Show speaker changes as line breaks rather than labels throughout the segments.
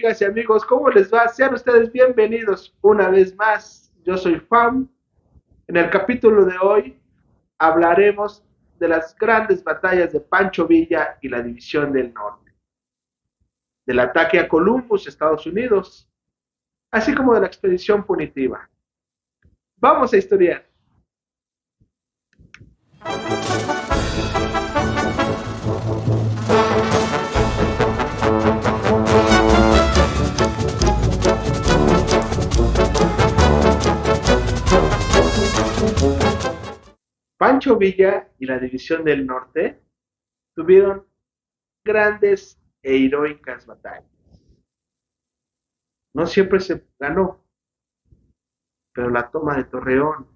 amigas y amigos? ¿Cómo les va? Sean ustedes bienvenidos una vez más. Yo soy Fam. En el capítulo de hoy hablaremos de las grandes batallas de Pancho Villa y la División del Norte, del ataque a Columbus, Estados Unidos, así como de la expedición punitiva. Vamos a historiar. Pancho Villa y la División del Norte tuvieron grandes e heroicas batallas. No siempre se ganó, pero la toma de Torreón,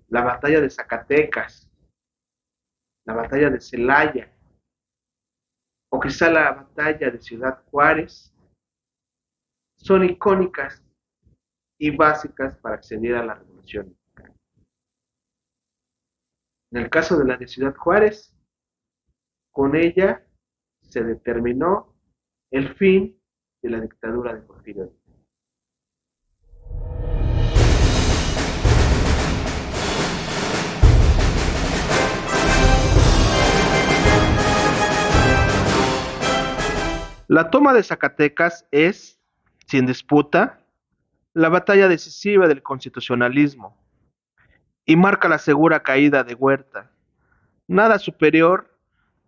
la batalla de Zacatecas, la batalla de Celaya, o quizá la batalla de Ciudad Juárez, son icónicas y básicas para acceder a la Revolución Mexicana. En el caso de la de Ciudad Juárez, con ella se determinó el fin de la dictadura de Porfirio Díaz. La toma de Zacatecas es, sin disputa, la batalla decisiva del constitucionalismo y marca la segura caída de Huerta. Nada superior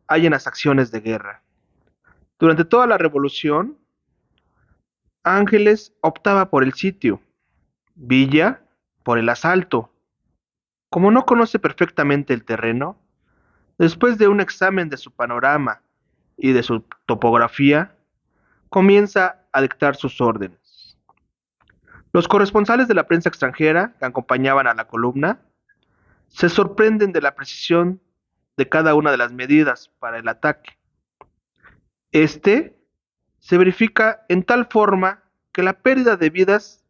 hay en las acciones de guerra. Durante toda la revolución, Ángeles optaba por el sitio, Villa por el asalto. Como no conoce perfectamente el terreno, después de un examen de su panorama y de su topografía, comienza a dictar sus órdenes. Los corresponsales de la prensa extranjera que acompañaban a la columna se sorprenden de la precisión de cada una de las medidas para el ataque. Este se verifica en tal forma que la pérdida de vidas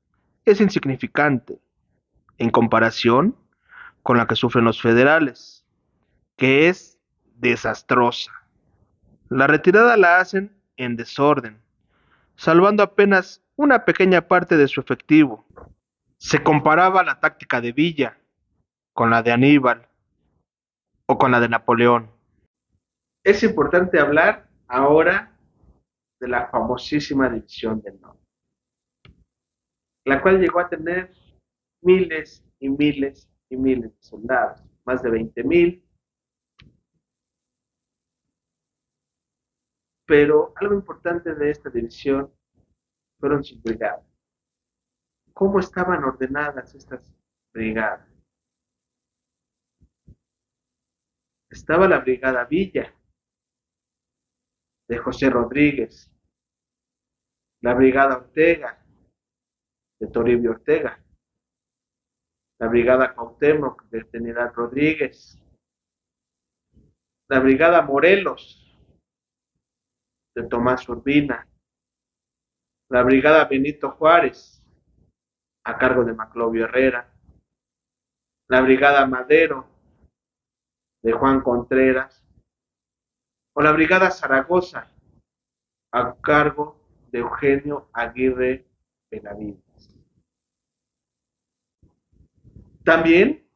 es insignificante en comparación con la que sufren los federales, que es desastrosa. La retirada la hacen en desorden, salvando apenas una pequeña parte de su efectivo. Se comparaba la táctica de Villa con la de Aníbal o con la de Napoleón. Es importante hablar ahora de la famosísima División del Norte, la cual llegó a tener miles y miles y miles de soldados, más de 20,000. Pero algo importante de esta división fueron sus brigadas. ¿Cómo estaban ordenadas estas brigadas? Estaba la Brigada Villa, de José Rodríguez, la Brigada Ortega, de Toribio Ortega, la Brigada Cuauhtémoc, de Trinidad Rodríguez, la Brigada Morelos, de Tomás Urbina, la Brigada Benito Juárez, a cargo de Maclovio Herrera, la Brigada Madero, de Juan Contreras, o la Brigada Zaragoza, a cargo de Eugenio Aguirre Benavides. También,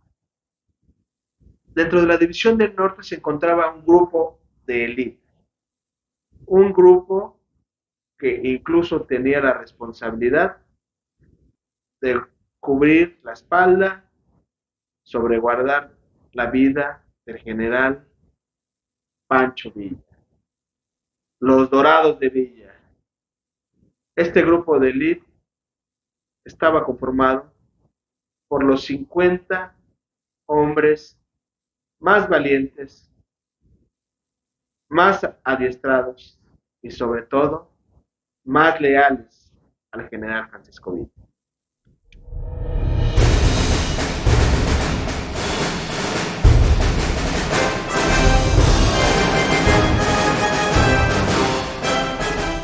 dentro de la División del Norte se encontraba un grupo de élite, un grupo que incluso tenía la responsabilidad de cubrir la espalda, sobreguardar la vida del general Pancho Villa, los Dorados de Villa. Este grupo de élite estaba conformado por los 50 hombres más valientes, más adiestrados y sobre todo más leales al general Francisco Villa.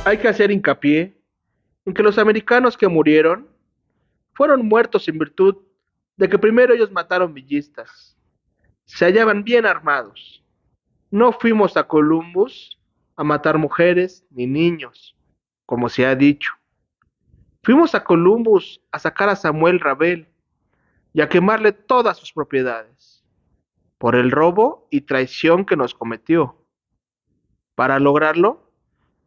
Hay que hacer hincapié en que los americanos que murieron fueron muertos en virtud de que primero ellos mataron villistas. Se hallaban bien armados. No fuimos a Columbus a matar mujeres ni niños. como se ha dicho. Fuimos a Columbus a sacar a Samuel Rabel y a quemarle todas sus propiedades, por el robo y traición que nos cometió. Para lograrlo,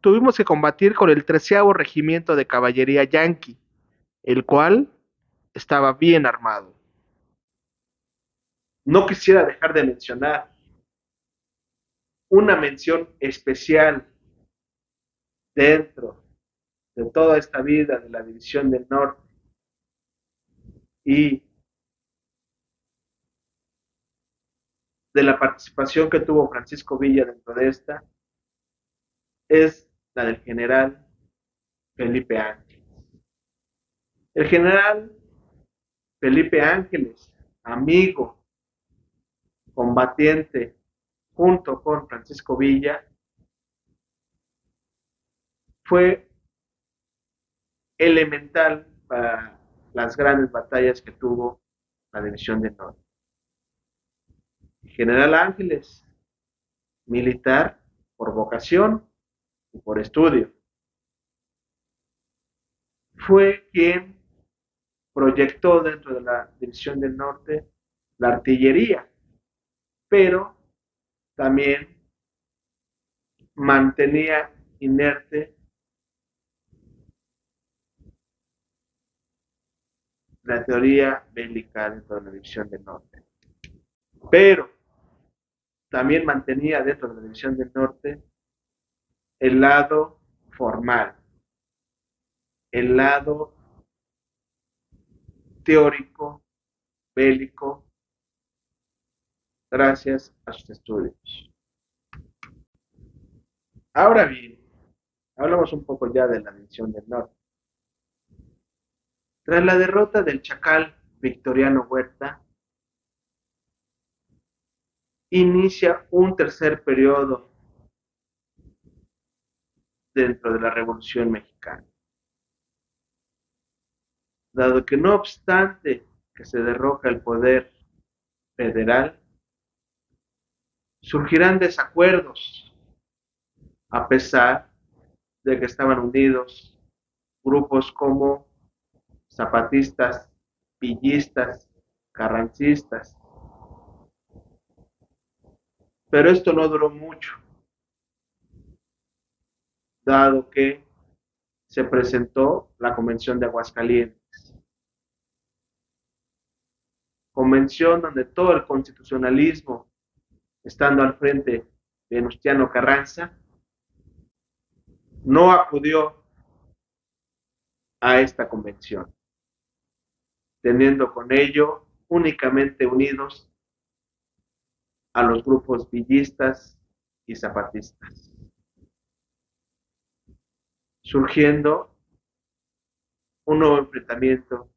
tuvimos que combatir con el 13º Regimiento de Caballería Yanqui, el cual estaba bien armado. No quisiera dejar de mencionar una mención especial dentro de toda esta vida de la División del Norte y de la participación que tuvo Francisco Villa dentro de esta, es la del general Felipe Ángeles. El general Felipe Ángeles, amigo, combatiente, junto con Francisco Villa, fue elemental para las grandes batallas que tuvo la División del Norte. General Ángeles, militar por vocación y por estudio, fue quien proyectó dentro de la División del Norte la artillería, pero también mantenía inerte la teoría bélica dentro de la División del Norte. Pero también mantenía dentro de la División del Norte el lado formal, el lado teórico, bélico, gracias a sus estudios. Ahora bien, hablamos un poco ya de la División del Norte. Tras la derrota del Chacal Victoriano Huerta, inicia un tercer periodo dentro de la Revolución Mexicana. Dado que no obstante que se derroca el poder federal, surgirán desacuerdos, a pesar de que estaban unidos grupos como zapatistas, villistas, carrancistas. Pero esto no duró mucho, dado que se presentó la Convención de Aguascalientes. Convención donde todo el constitucionalismo, estando al frente de Venustiano Carranza, no acudió a esta convención, teniendo con ello únicamente unidos a los grupos villistas y zapatistas, surgiendo un nuevo enfrentamiento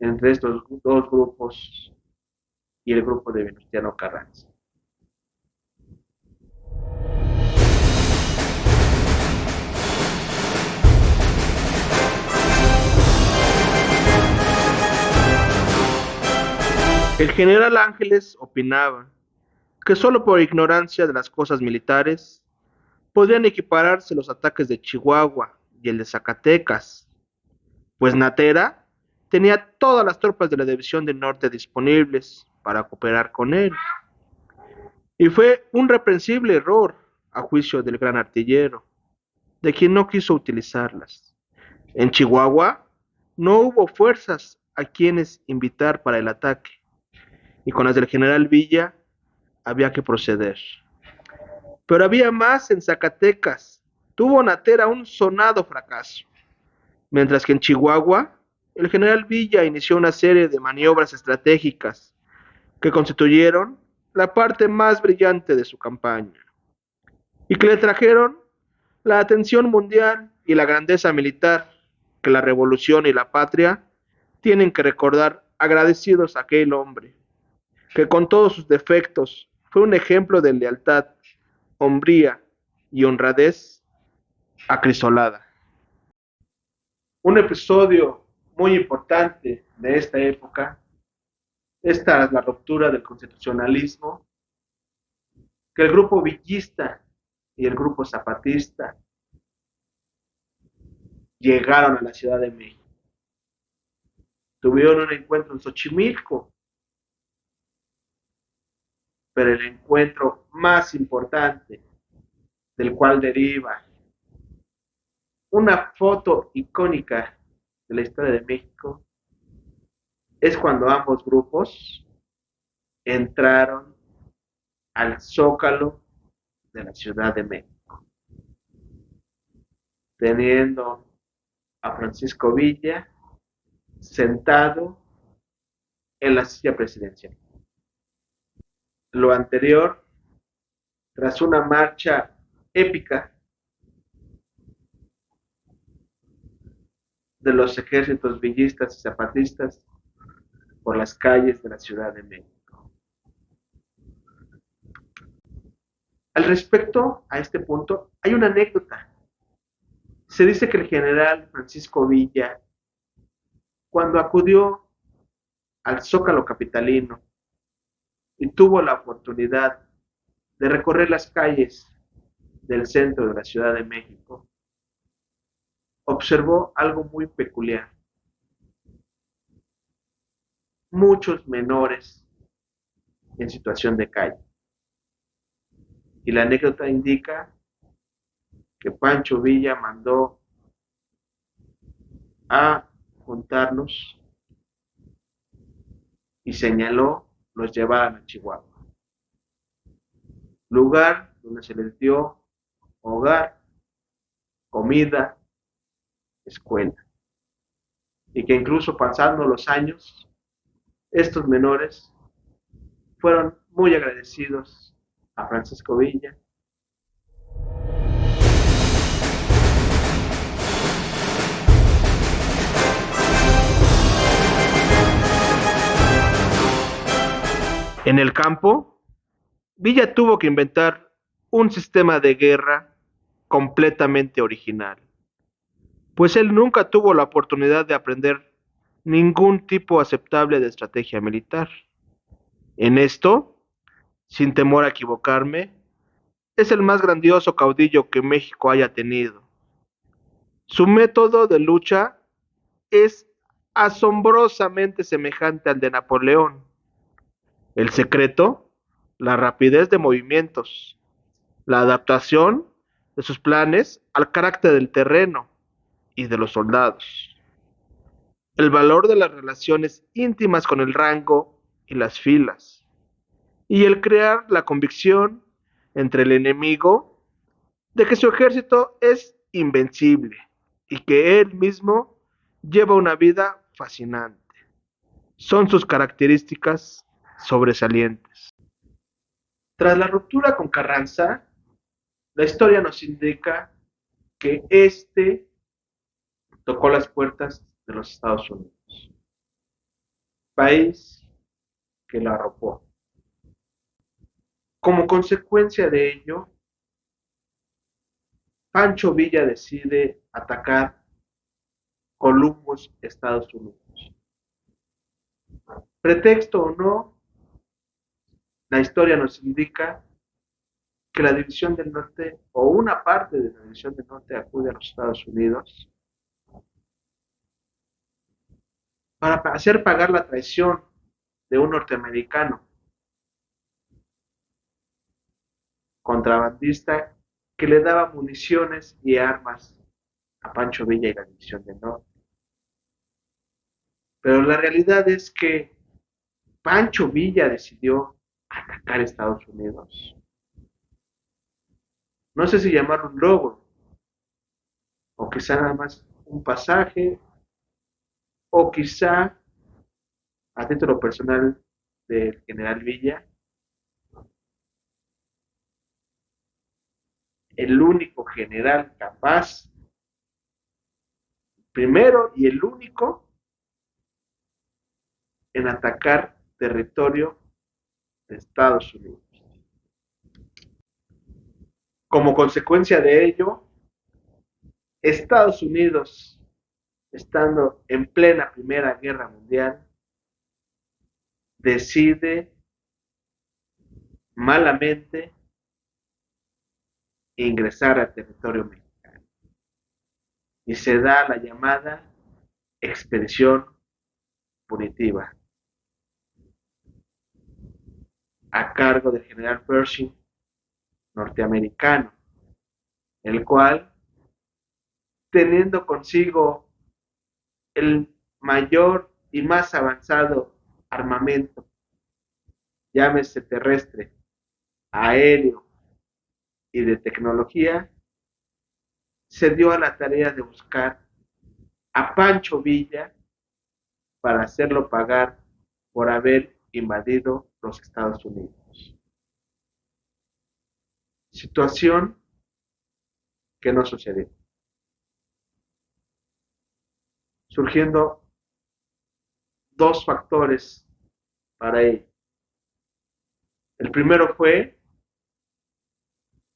entre estos dos grupos y el grupo de Venustiano Carranza. El general Ángeles opinaba que solo por ignorancia de las cosas militares podrían equipararse los ataques de Chihuahua y el de Zacatecas, pues Natera tenía todas las tropas de la División del Norte disponibles para cooperar con él. Y fue un reprensible error, a juicio del gran artillero, de quien no quiso utilizarlas. En Chihuahua no hubo fuerzas a quienes invitar para el ataque, y con las del general Villa había que proceder. Pero había más en Zacatecas. Tuvo Natera un sonado fracaso. Mientras que en Chihuahua, el general Villa inició una serie de maniobras estratégicas que constituyeron la parte más brillante de su campaña y que le trajeron la atención mundial y la grandeza militar que la revolución y la patria tienen que recordar agradecidos a aquel hombre, que con todos sus defectos fue un ejemplo de lealtad, hombría y honradez acrisolada. Un episodio muy importante de esta época es tras la ruptura del constitucionalismo, que el grupo villista y el grupo zapatista llegaron a la Ciudad de México. Tuvieron un encuentro en Xochimilco, pero el encuentro más importante, del cual deriva una foto icónica de la historia de México, es cuando ambos grupos entraron al Zócalo de la Ciudad de México, teniendo a Francisco Villa sentado en la silla presidencial. Lo anterior, tras una marcha épica de los ejércitos villistas y zapatistas por las calles de la Ciudad de México. Al respecto a este punto, hay una anécdota. Se dice que el general Francisco Villa, cuando acudió al Zócalo capitalino y tuvo la oportunidad de recorrer las calles del centro de la Ciudad de México, observó algo muy peculiar. Muchos menores en situación de calle. Y la anécdota indica que Pancho Villa mandó a juntarlos y señaló los llevaran a Chihuahua, lugar donde se les dio hogar, comida, escuela, y que incluso pasando los años, estos menores fueron muy agradecidos a Francisco Villa. En el campo, Villa tuvo que inventar un sistema de guerra completamente original, pues él nunca tuvo la oportunidad de aprender ningún tipo aceptable de estrategia militar. En esto, sin temor a equivocarme, es el más grandioso caudillo que México haya tenido. Su método de lucha es asombrosamente semejante al de Napoleón. El secreto, la rapidez de movimientos, la adaptación de sus planes al carácter del terreno y de los soldados, el valor de las relaciones íntimas con el rango y las filas, y el crear la convicción entre el enemigo de que su ejército es invencible y que él mismo lleva una vida fascinante. Son sus características sobresalientes. Tras la ruptura con Carranza, la historia nos indica que este tocó las puertas de los Estados Unidos, país que lo arropó. Como consecuencia de ello, Pancho Villa decide atacar Columbus, Estados Unidos. Pretexto o no, la historia nos indica que la División del Norte o una parte de la División del Norte acude a los Estados Unidos para hacer pagar la traición de un norteamericano contrabandista que le daba municiones y armas a Pancho Villa y la División del Norte. Pero la realidad es que Pancho Villa decidió atacar a Estados Unidos. No sé si llamarlo un logro, o quizá nada más un pasaje, o quizá a título personal del general Villa, el único general capaz, primero y el único, en atacar territorio de Estados Unidos. Como consecuencia de ello, Estados Unidos, estando en plena Primera Guerra Mundial, decide malamente ingresar al territorio mexicano. y se da la llamada expedición punitiva a cargo del general Pershing norteamericano, el cual, teniendo consigo el mayor y más avanzado armamento, llámese terrestre, aéreo y de tecnología, se dio a la tarea de buscar a Pancho Villa para hacerlo pagar por haber invadido los Estados Unidos. Situación que no sucedió. Surgiendo dos factores para ello. El primero fue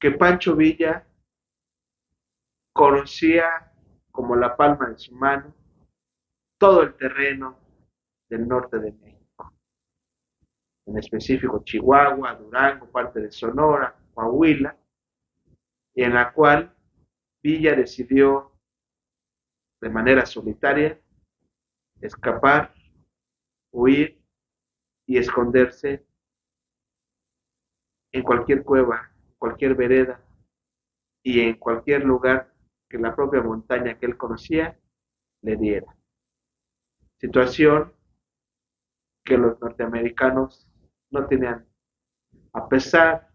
que Pancho Villa conocía como la palma de su mano todo el terreno del norte de México, en específico Chihuahua, Durango, parte de Sonora, Coahuila, y en la cual Villa decidió de manera solitaria escapar, huir y esconderse en cualquier cueva, cualquier vereda y en cualquier lugar que la propia montaña que él conocía le diera. Situación que los norteamericanos no tenían, a pesar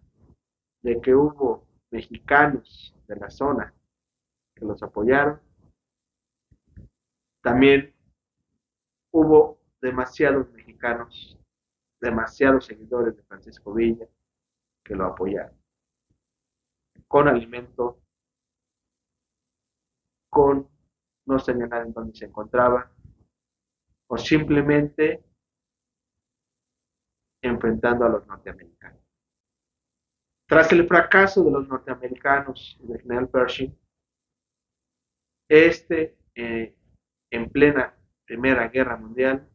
de que hubo mexicanos de la zona que los apoyaron, también hubo demasiados mexicanos, demasiados seguidores de Francisco Villa que lo apoyaron, con alimento, con no señalar en dónde se encontraba, o simplemente enfrentando a los norteamericanos. Tras el fracaso de los norteamericanos y del general Pershing, en plena Primera Guerra Mundial,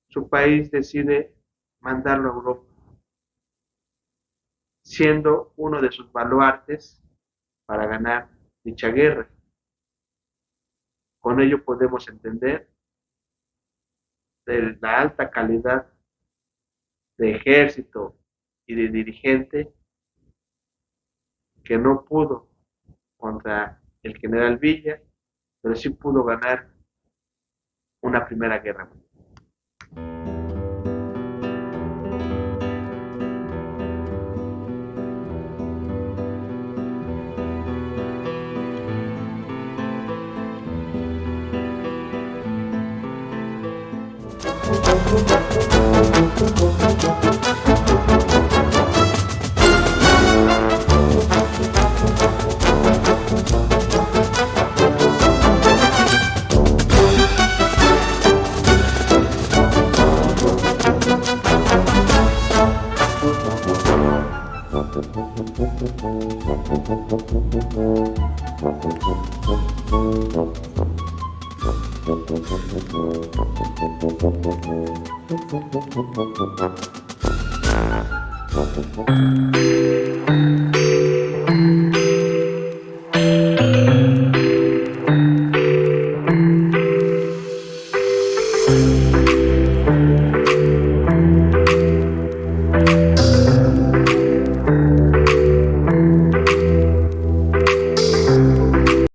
su país decide mandarlo a Europa, siendo uno de sus baluartes para ganar dicha guerra. Con ello podemos entender de la alta calidad de ejército y de dirigente que no pudo contra el general Villa, pero sí pudo ganar una primera guerra mundial.